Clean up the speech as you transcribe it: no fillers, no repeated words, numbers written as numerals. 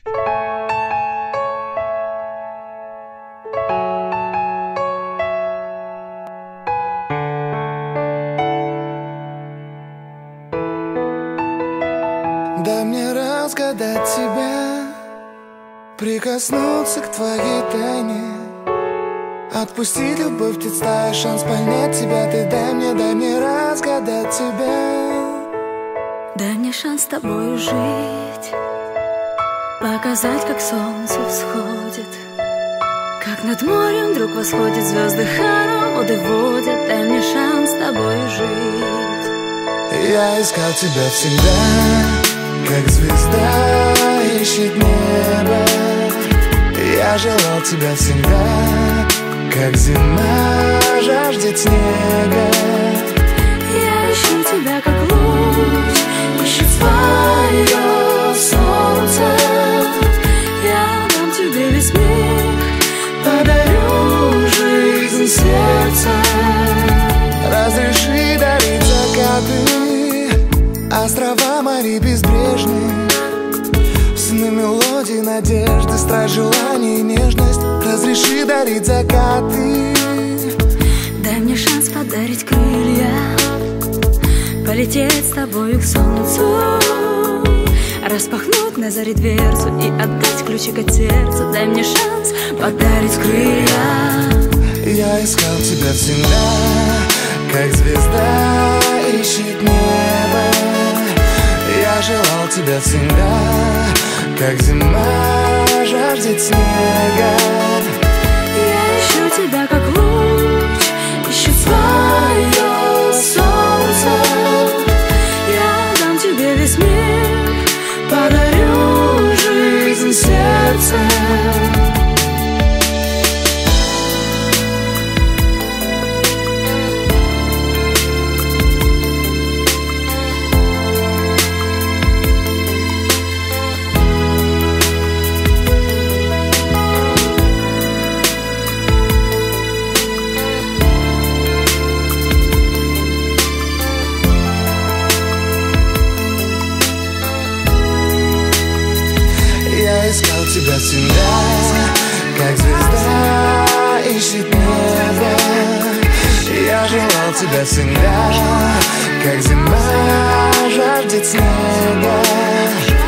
Дай мне разгадать тебя, прикоснуться к твоей тайне, отпустить любовь, представь шанс понять тебя. Ты дай мне разгадать тебя. Дай мне шанс с тобой жить, показать, как солнце всходит, как над морем вдруг восходит, звезды хороводы водят. Дай мне шанс с тобой жить. Я искал тебя всегда, как звезда ищет небо. Я желал тебя всегда, как зима жаждет снега. Я ищу тебя, как луч ищет свое солнце. Я дам тебе весь мир, подарю жизнь сердца. Разреши дарить закаты, острова, моря безбрежные, сны, мелодии, надежды, страсть, желание и нежность. Разреши дарить закаты. Дай мне шанс подарить крылья, полететь с тобою к солнцу, распахнуть на заре дверцу и отдать ключик от сердца. Дай мне шанс подарить крылья. Я искал тебя всегда, как звезда ищет небо. Я желал тебя всегда, как зима жаждет снега. Я ищу тебя, как луч ищет свое солнце. Я дам тебе весь мир, подарю жизнь сердца. Я искал тебя всегда, как звезда ищет небо. Я желал тебя всегда, как зима жаждет снега.